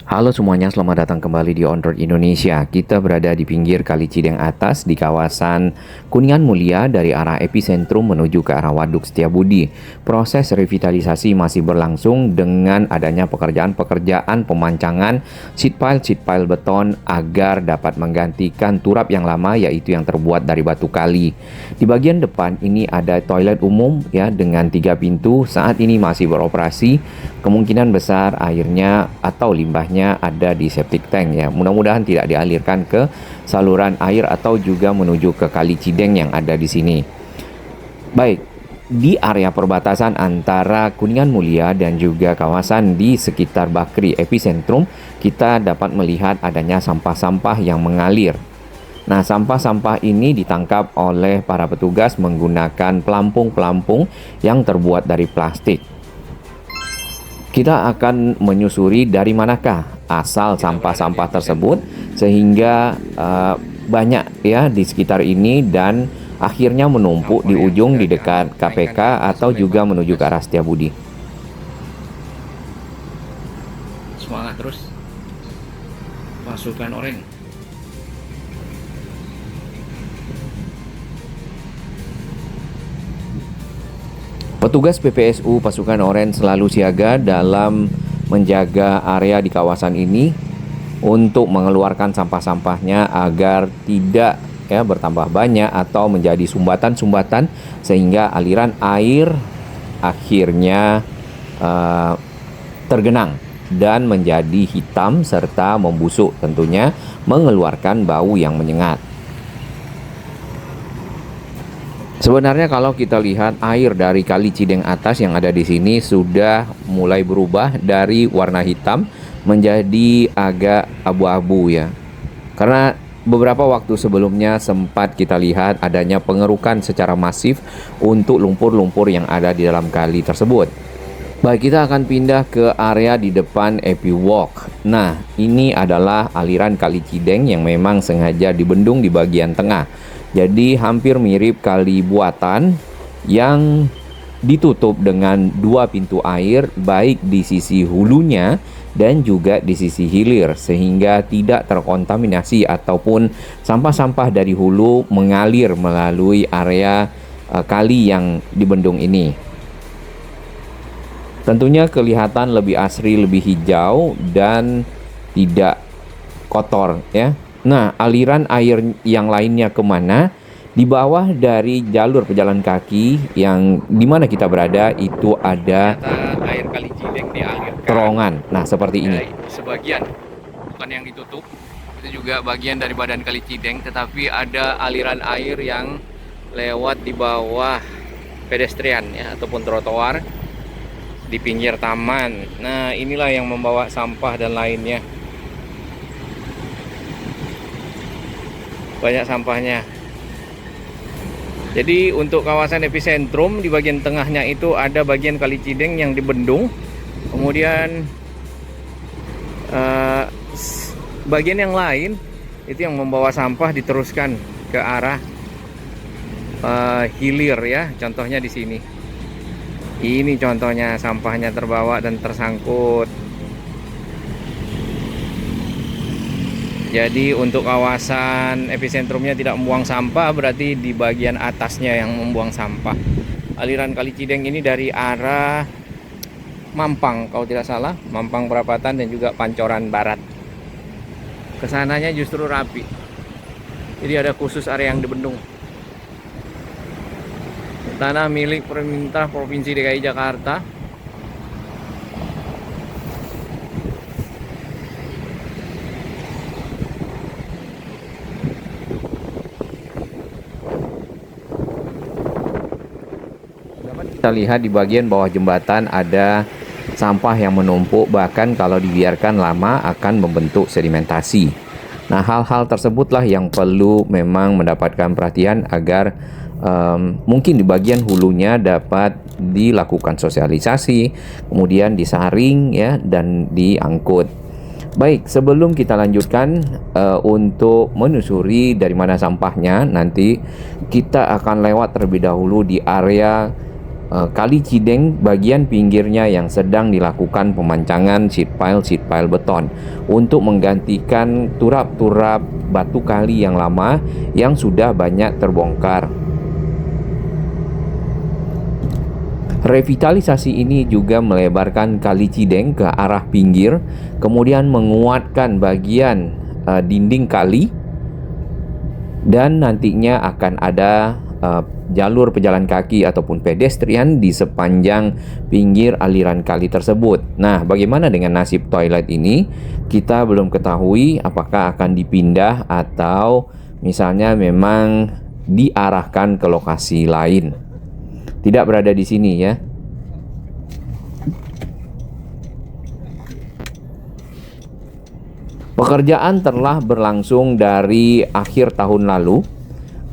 Halo semuanya, selamat datang kembali di On Road Indonesia. Kita berada di pinggir Kali Cideng Atas di kawasan Kuningan Mulia dari arah epicentrum menuju ke arah Waduk Setiabudi. Proses revitalisasi masih berlangsung dengan adanya pekerjaan-pekerjaan pemancangan sheet pile beton agar dapat menggantikan turap yang lama, yaitu yang terbuat dari batu kali. Di bagian depan ini ada toilet umum ya dengan 3 pintu, saat ini masih beroperasi. Kemungkinan besar airnya atau limbahnya ada di septic tank ya. Mudah-mudahan tidak dialirkan ke saluran air atau juga menuju ke Kali Cideng yang ada di sini. Baik, di area perbatasan antara Kuningan Mulia dan juga kawasan di sekitar Bakri epicentrum, kita dapat melihat adanya sampah-sampah yang mengalir. Nah, sampah-sampah ini ditangkap oleh para petugas menggunakan pelampung-pelampung yang terbuat dari plastik. Kita akan menyusuri dari manakah asal sampah-sampah tersebut sehingga banyak ya di sekitar ini dan akhirnya menumpuk di ujung di dekat KPK atau juga menuju ke arah Setiabudi. Semangat terus, pasukan oranye. Petugas PPSU Pasukan Oranye selalu siaga dalam menjaga area di kawasan ini untuk mengeluarkan sampah-sampahnya agar tidak ya bertambah banyak atau menjadi sumbatan-sumbatan sehingga aliran air akhirnya tergenang dan menjadi hitam serta membusuk, tentunya mengeluarkan bau yang menyengat. Sebenarnya kalau kita lihat air dari Kali Cideng Atas yang ada di sini sudah mulai berubah dari warna hitam menjadi agak abu-abu ya. Karena beberapa waktu sebelumnya sempat kita lihat adanya pengerukan secara masif untuk lumpur-lumpur yang ada di dalam kali tersebut. Baik, kita akan pindah ke area di depan Epi Walk. Nah, ini adalah aliran Kali Cideng yang memang sengaja dibendung di bagian tengah. Jadi hampir mirip kali buatan yang ditutup dengan 2 pintu air baik di sisi hulunya dan juga di sisi hilir sehingga tidak terkontaminasi ataupun sampah-sampah dari hulu mengalir melalui area kali yang dibendung ini. Tentunya kelihatan lebih asri, lebih hijau dan tidak kotor ya. Nah, aliran air yang lainnya kemana? Di bawah dari jalur pejalan kaki yang dimana kita berada itu ada Air Kali Cideng dialirkan terowongan. Nah, seperti ini. sebagian, bukan yang ditutup. Itu juga bagian dari badan Kali Cideng, tetapi ada aliran air yang lewat di bawah pedestrian ya ataupun trotoar di pinggir taman. Nah, inilah yang membawa sampah dan lainnya. Banyak sampahnya. Jadi untuk kawasan epicentrum di bagian tengahnya itu ada bagian Kali Cideng yang dibendung. Kemudian bagian yang lain itu yang membawa sampah diteruskan ke arah hilir ya. Contohnya di sini. Ini contohnya sampahnya terbawa dan tersangkut. Jadi untuk kawasan epicentrumnya tidak membuang sampah, berarti di bagian atasnya yang membuang sampah. Aliran Kali Cideng ini dari arah Mampang kalau tidak salah, Mampang Perapatan dan juga Pancoran Barat. Kesananya justru rapi. Jadi ada khusus area yang dibendung. Tanah milik pemerintah Provinsi DKI Jakarta. Kita lihat di bagian bawah jembatan ada sampah yang menumpuk, bahkan kalau dibiarkan lama akan membentuk sedimentasi. Nah, hal-hal tersebutlah yang perlu memang mendapatkan perhatian agar mungkin di bagian hulunya dapat dilakukan sosialisasi, kemudian disaring ya dan diangkut. Baik, sebelum kita lanjutkan untuk menyusuri dari mana sampahnya, nanti kita akan lewat terlebih dahulu di area Kali Cideng bagian pinggirnya yang sedang dilakukan pemancangan sheet pile beton untuk menggantikan turap-turap batu kali yang lama yang sudah banyak terbongkar. Revitalisasi ini juga melebarkan Kali Cideng ke arah pinggir, kemudian menguatkan bagian dinding kali, dan nantinya akan ada jalur pejalan kaki ataupun pedestrian di sepanjang pinggir aliran kali tersebut. Nah, bagaimana dengan nasib toilet ini? Kita belum ketahui apakah akan dipindah atau misalnya memang diarahkan ke lokasi lain. Tidak berada di sini ya. Pekerjaan telah berlangsung dari akhir tahun lalu.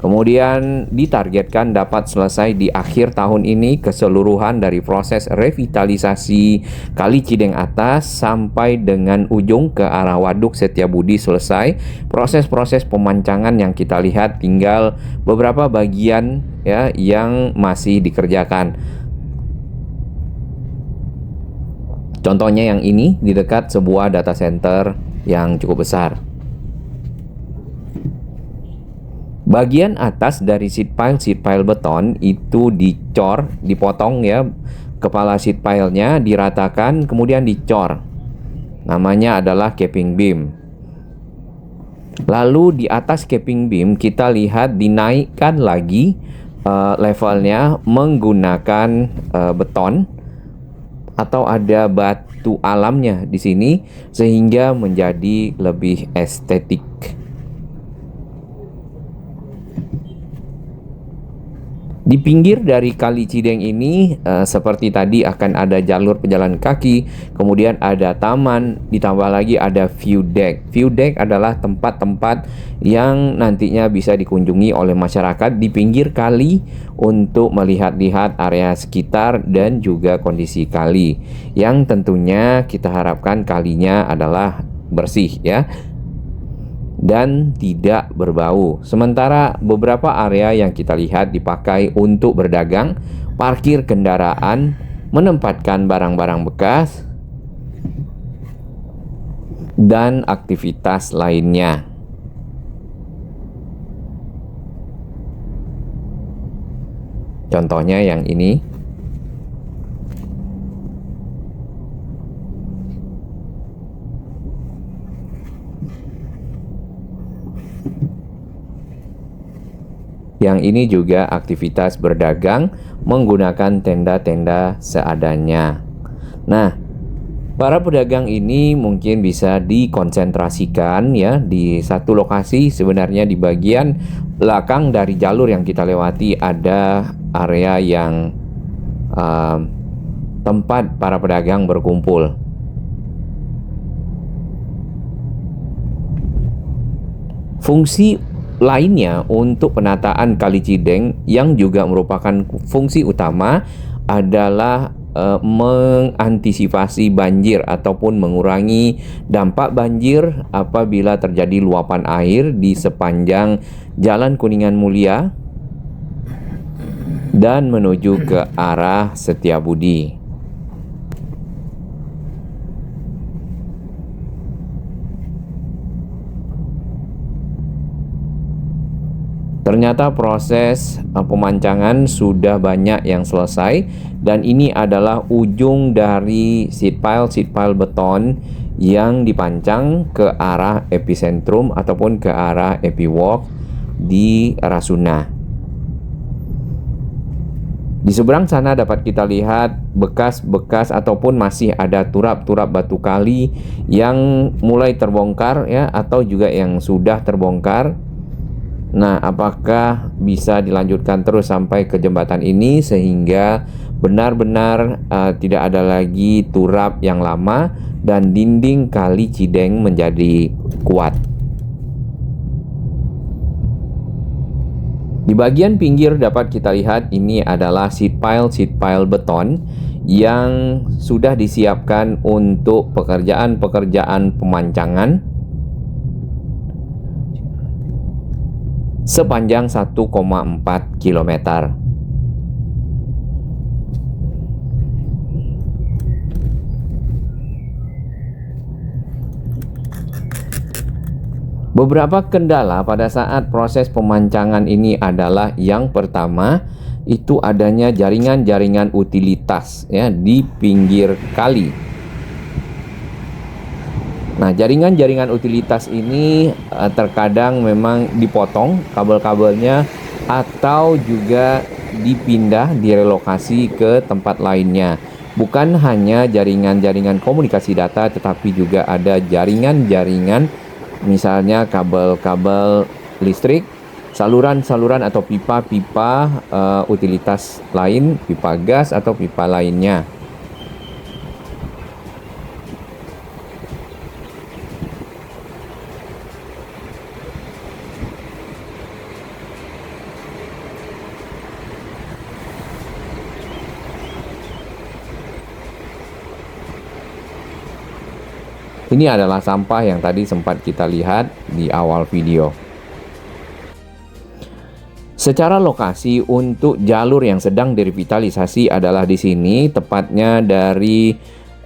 Kemudian ditargetkan dapat selesai di akhir tahun ini keseluruhan dari proses revitalisasi Kali Cideng Atas sampai dengan ujung ke arah Waduk Setiabudi selesai. Proses-proses pemancangan yang kita lihat tinggal beberapa bagian ya yang masih dikerjakan. Contohnya yang ini di dekat sebuah data center yang cukup besar. Bagian atas dari sheet pile beton itu dicor, dipotong ya. Kepala sheet pile-nya diratakan kemudian dicor. Namanya adalah capping beam. Lalu di atas capping beam kita lihat dinaikkan lagi levelnya menggunakan beton atau ada batu alamnya di sini sehingga menjadi lebih estetik. Di pinggir dari Kali Cideng ini seperti tadi akan ada jalur pejalan kaki, kemudian ada taman, ditambah lagi ada view deck. View deck adalah tempat-tempat yang nantinya bisa dikunjungi oleh masyarakat di pinggir kali untuk melihat-lihat area sekitar dan juga kondisi kali. Yang tentunya kita harapkan kalinya adalah bersih ya, dan tidak berbau. Sementara beberapa area yang kita lihat dipakai untuk berdagang, parkir kendaraan, menempatkan barang-barang bekas, dan aktivitas lainnya. Contohnya yang ini. Yang ini juga aktivitas berdagang menggunakan tenda-tenda seadanya. Nah, para pedagang ini mungkin bisa dikonsentrasikan ya di satu lokasi. Sebenarnya di bagian belakang dari jalur yang kita lewati ada area yang tempat para pedagang berkumpul. Fungsi lainnya untuk penataan Kali Cideng yang juga merupakan fungsi utama adalah mengantisipasi banjir ataupun mengurangi dampak banjir apabila terjadi luapan air di sepanjang Jalan Kuningan Mulia dan menuju ke arah Setiabudi. Ternyata proses pemancangan sudah banyak yang selesai dan ini adalah ujung dari sheet pile beton yang dipancang ke arah epicentrum ataupun ke arah epicwalk di Rasuna. Di seberang sana dapat kita lihat bekas-bekas ataupun masih ada turap-turap batu kali yang mulai terbongkar ya atau juga yang sudah terbongkar. Nah, apakah bisa dilanjutkan terus sampai ke jembatan ini sehingga benar-benar tidak ada lagi turap yang lama dan dinding Kali Cideng menjadi kuat. Di bagian pinggir dapat kita lihat ini adalah sheet pile beton yang sudah disiapkan untuk pekerjaan-pekerjaan pemancangan sepanjang 1,4 km. Beberapa kendala pada saat proses pemancangan ini adalah yang pertama itu adanya jaringan-jaringan utilitas ya di pinggir kali. Nah, jaringan-jaringan utilitas ini terkadang memang dipotong kabel-kabelnya atau juga dipindah, direlokasi ke tempat lainnya. Bukan hanya jaringan-jaringan komunikasi data, tetapi juga ada jaringan-jaringan misalnya kabel-kabel listrik, saluran-saluran atau pipa-pipa utilitas lain, pipa gas atau pipa lainnya. Ini adalah sampah yang tadi sempat kita lihat di awal video. Secara lokasi untuk jalur yang sedang direvitalisasi adalah di sini, tepatnya dari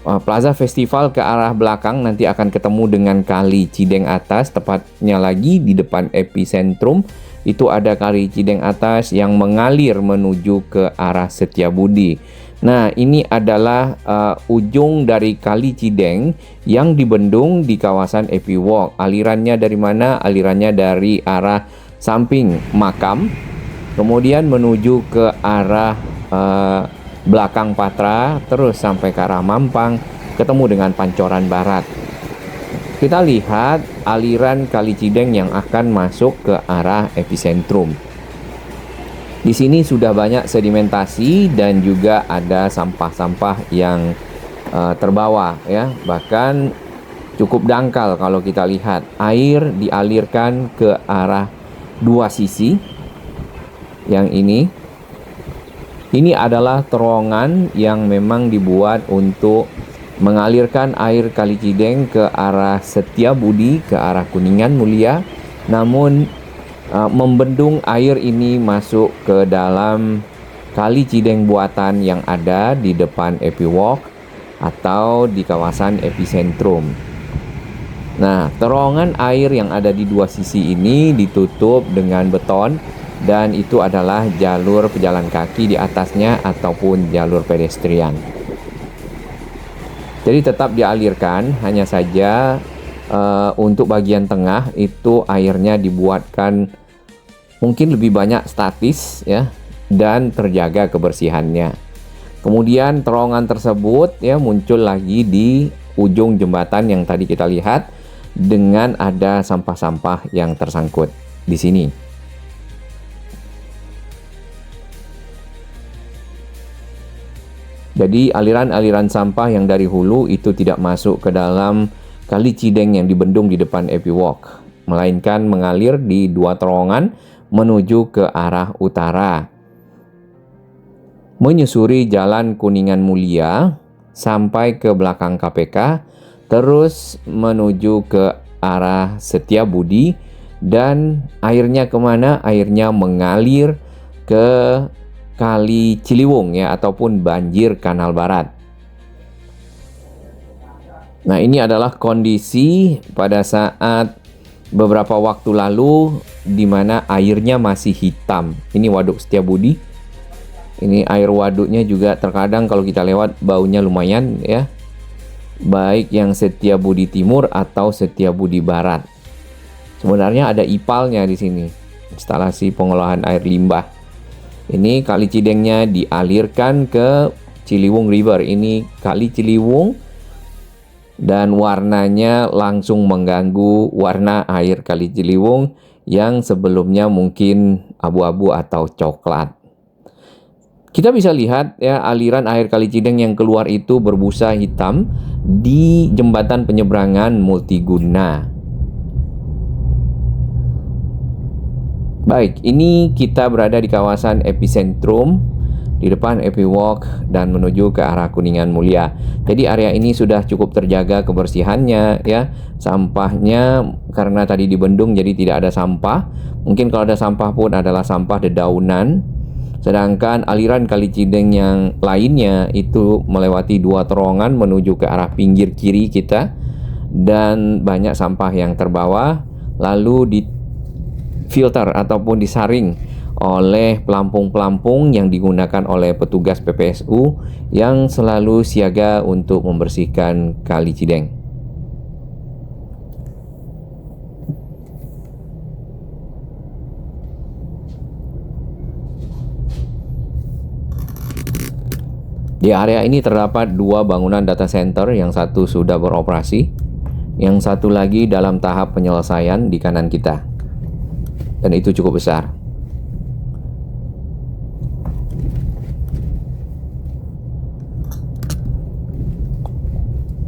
Plaza Festival ke arah belakang nanti akan ketemu dengan Kali Cideng Atas, tepatnya lagi di depan epicentrum. Itu ada Kali Cideng Atas yang mengalir menuju ke arah Setiabudi. Nah, ini adalah ujung dari Kali Cideng yang dibendung di kawasan Epi Walk. Alirannya dari mana? Alirannya dari arah samping makam, kemudian menuju ke arah belakang Patra, terus sampai ke arah Mampang, ketemu dengan Pancoran Barat. Kita lihat aliran Kali Cideng yang akan masuk ke arah epicentrum. Di sini sudah banyak sedimentasi dan juga ada sampah-sampah yang terbawa ya. Bahkan cukup dangkal kalau kita lihat. Air dialirkan ke arah dua sisi. Yang ini adalah terowongan yang memang dibuat untuk mengalirkan air Kali Cideng ke arah Setiabudi, ke arah Kuningan Mulia. Namun membendung air ini masuk ke dalam Kali Cideng buatan yang ada di depan Epi Walk atau di kawasan epicentrum. Nah, terowongan air yang ada di dua sisi ini ditutup dengan beton dan itu adalah jalur pejalan kaki di atasnya ataupun jalur pedestrian. Jadi tetap dialirkan, hanya saja untuk bagian tengah itu airnya dibuatkan mungkin lebih banyak statis ya dan terjaga kebersihannya. Kemudian terowongan tersebut ya muncul lagi di ujung jembatan yang tadi kita lihat dengan ada sampah-sampah yang tersangkut di sini. Jadi aliran-aliran sampah yang dari hulu itu tidak masuk ke dalam Kali Cideng yang dibendung di depan Epi Walk, melainkan mengalir di dua terowongan menuju ke arah utara, menyusuri Jalan Kuningan Mulia sampai ke belakang KPK, terus menuju ke arah Setiabudi, dan airnya kemana? Airnya mengalir ke Kali Ciliwung ya, ataupun banjir Kanal Barat. Nah, ini adalah kondisi pada saat beberapa waktu lalu di mana airnya masih hitam. Ini Waduk Setiabudi. Ini air waduknya juga terkadang kalau kita lewat baunya lumayan ya. Baik yang Setiabudi Timur atau Setiabudi Barat. Sebenarnya ada IPAL-nya di sini. Instalasi pengolahan air limbah. Ini Kali Cidengnya dialirkan ke Ciliwung River. Ini Kali Ciliwung. Dan warnanya langsung mengganggu warna air Kali Ciliwung yang sebelumnya mungkin abu-abu atau coklat. Kita bisa lihat ya aliran air Kali Cideng yang keluar itu berbusa hitam di jembatan penyeberangan multiguna. Baik, ini kita berada di kawasan epicentrum di depan Epi Walk dan menuju ke arah Kuningan Mulia. Jadi area ini sudah cukup terjaga kebersihannya ya. Sampahnya karena tadi dibendung jadi tidak ada sampah. Mungkin kalau ada sampah pun adalah sampah dedaunan. Sedangkan aliran Kali Cideng yang lainnya itu melewati dua terowongan menuju ke arah pinggir kiri kita dan banyak sampah yang terbawa. lalu difilter ataupun disaring oleh pelampung-pelampung yang digunakan oleh petugas PPSU yang selalu siaga untuk membersihkan Kali Cideng. Di area ini terdapat 2 bangunan data center, yang satu sudah beroperasi, yang satu lagi dalam tahap penyelesaian di kanan kita. Dan itu cukup besar.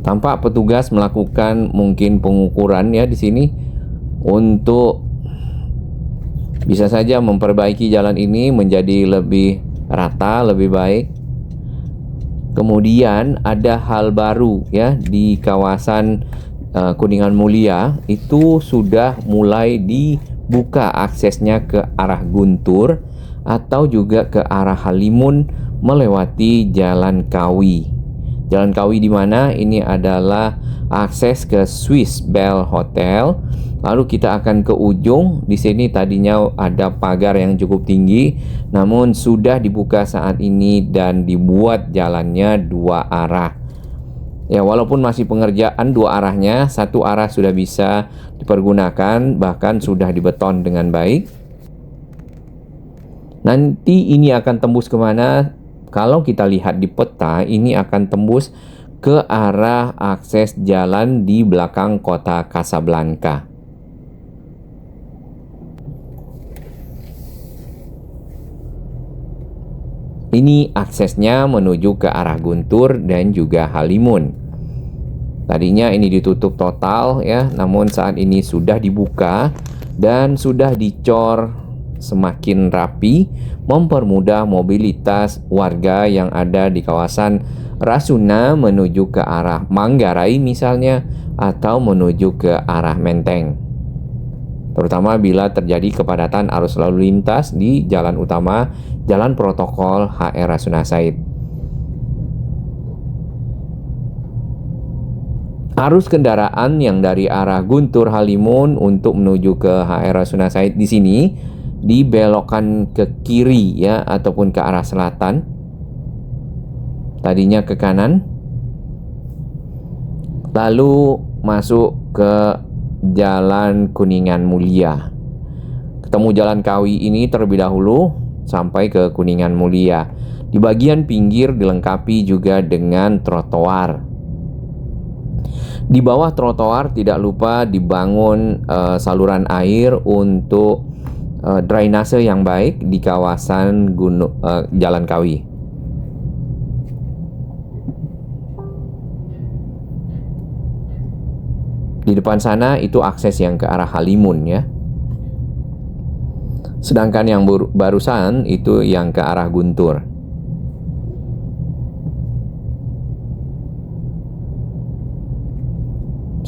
Tampak petugas melakukan mungkin pengukuran ya di sini untuk bisa saja memperbaiki jalan ini menjadi lebih rata, lebih baik. Kemudian ada hal baru ya di kawasan Kuningan Mulia, itu sudah mulai dibuka aksesnya ke arah Guntur atau juga ke arah Halimun melewati Jalan Kawi. Jalan Kawi di mana? Ini adalah akses ke Swiss Bell Hotel. Lalu kita akan ke ujung. Di sini tadinya ada pagar yang cukup tinggi, namun sudah dibuka saat ini dan dibuat jalannya 2 arah. Ya, walaupun masih pengerjaan 2 arahnya, 1 arah sudah bisa dipergunakan, bahkan sudah dibeton dengan baik. Nanti ini akan tembus kemana? Kalau kita lihat di peta, ini akan tembus ke arah akses jalan di belakang kota Casablanca. Ini aksesnya menuju ke arah Guntur dan juga Halimun. Tadinya ini ditutup total ya, namun saat ini sudah dibuka dan sudah dicor semakin rapi, mempermudah mobilitas warga yang ada di kawasan Rasuna menuju ke arah Manggarai misalnya, atau menuju ke arah Menteng. Terutama bila terjadi kepadatan arus lalu lintas di jalan utama, Jalan Protokol HR Rasuna Said. Arus kendaraan yang dari arah Guntur Halimun untuk menuju ke HR Rasuna Said di sini dibelokkan ke kiri ya, ataupun ke arah selatan. Tadinya ke kanan, lalu masuk ke Jalan Kuningan Mulia. Ketemu Jalan Kawi ini terlebih dahulu sampai ke Kuningan Mulia. Di bagian pinggir dilengkapi juga dengan trotoar. Di bawah trotoar tidak lupa dibangun saluran air untuk drainase yang baik di kawasan Jalan Kawi. Di depan sana itu akses yang ke arah Halimun ya. Sedangkan yang barusan itu yang ke arah Guntur.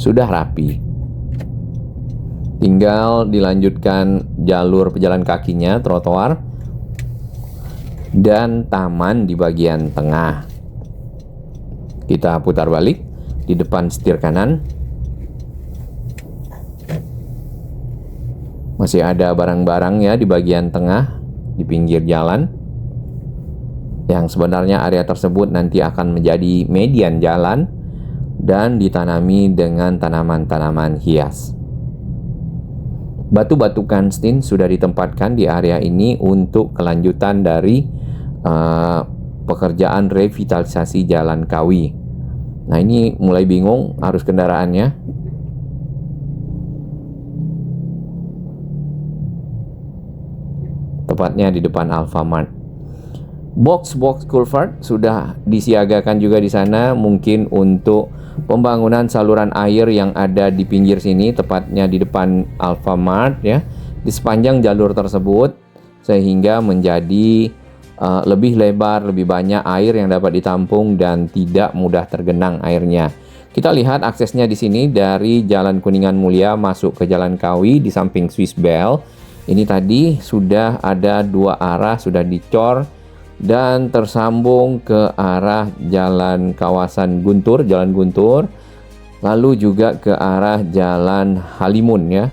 Sudah rapi. Tinggal dilanjutkan jalur pejalan kakinya, trotoar, dan taman di bagian tengah. Kita putar balik di depan setir kanan. Masih ada barang-barang ya di bagian tengah, di pinggir jalan. Yang sebenarnya area tersebut nanti akan menjadi median jalan dan ditanami dengan tanaman-tanaman hias. Batu-batu kanstin sudah ditempatkan di area ini untuk kelanjutan dari pekerjaan revitalisasi Jalan Kawi. Nah, ini mulai bingung arus kendaraannya. Tepatnya di depan Alfamart. Box-box culvert sudah disiagakan juga di sana, mungkin untuk pembangunan saluran air yang ada di pinggir sini, tepatnya di depan Alfamart ya, di sepanjang jalur tersebut, sehingga menjadi lebih lebar, lebih banyak air yang dapat ditampung dan tidak mudah tergenang airnya. Kita lihat aksesnya di sini dari Jalan Kuningan Mulia masuk ke Jalan Kawi di samping Swiss Bell. Ini tadi sudah ada 2 arah, sudah dicor dan tersambung ke arah jalan kawasan Guntur, Jalan Guntur, lalu juga ke arah Jalan Halimun ya.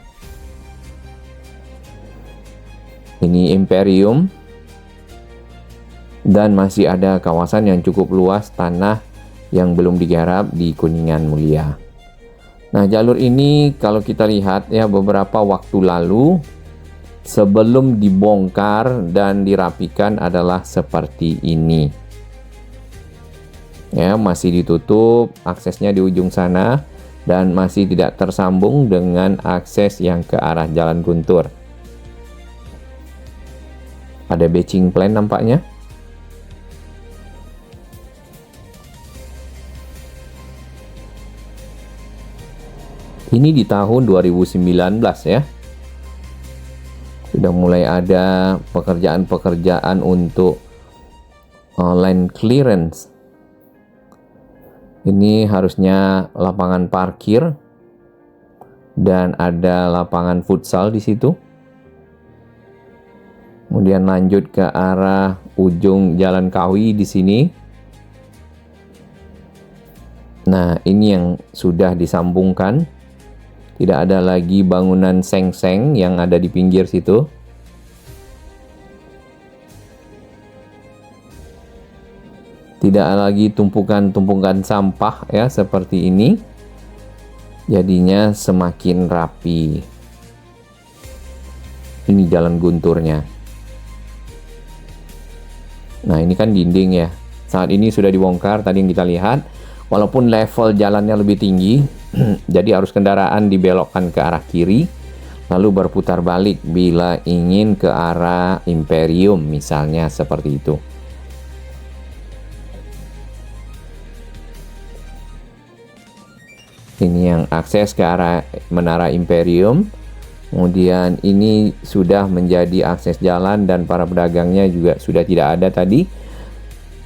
Ini Imperium. Dan masih ada kawasan yang cukup luas tanah yang belum digarap di Kuningan Mulia. Nah, jalur ini kalau kita lihat ya beberapa waktu lalu sebelum dibongkar dan dirapikan adalah seperti ini. Ya, masih ditutup aksesnya di ujung sana dan masih tidak tersambung dengan akses yang ke arah Jalan Guntur. Ada batching plan nampaknya. Ini di tahun 2019 ya. Sudah mulai ada pekerjaan-pekerjaan untuk land clearance. Ini harusnya lapangan parkir dan ada lapangan futsal di situ. Kemudian lanjut ke arah ujung Jalan Kawi di sini. Nah, ini yang sudah disambungkan. Tidak ada lagi bangunan seng-seng yang ada di pinggir situ. Tidak lagi tumpukan-tumpukan sampah ya seperti ini. Jadinya semakin rapi. Ini jalan gunturnya. Nah, ini kan dinding ya. Saat ini sudah dibongkar tadi yang kita lihat. Walaupun level jalannya lebih tinggi, jadi arus kendaraan dibelokkan ke arah kiri, lalu berputar balik bila ingin ke arah Imperium misalnya seperti itu. Ini yang akses ke arah Menara Imperium. Kemudian ini sudah menjadi akses jalan dan para pedagangnya juga sudah tidak ada tadi.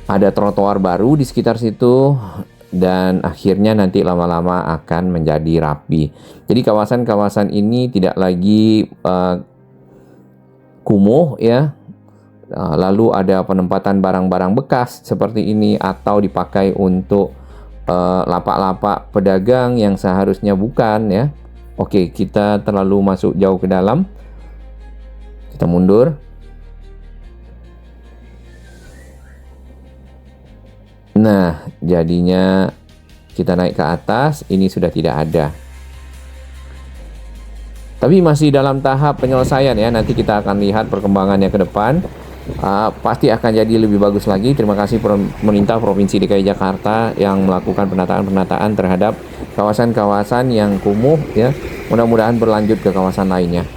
Ada trotoar baru di sekitar situ. Dan akhirnya nanti lama-lama akan menjadi rapi. Jadi kawasan-kawasan ini tidak lagi kumuh ya. Lalu ada penempatan barang-barang bekas seperti ini atau dipakai untuk lapak-lapak pedagang yang seharusnya bukan ya. Oke, kita terlalu masuk jauh ke dalam. Kita mundur. Nah, jadinya kita naik ke atas, ini sudah tidak ada. Tapi masih dalam tahap penyelesaian ya, nanti kita akan lihat perkembangannya ke depan. Pasti akan jadi lebih bagus lagi. Terima kasih pemerintah Provinsi DKI Jakarta yang melakukan penataan-penataan terhadap kawasan-kawasan yang kumuh ya. Mudah-mudahan berlanjut ke kawasan lainnya.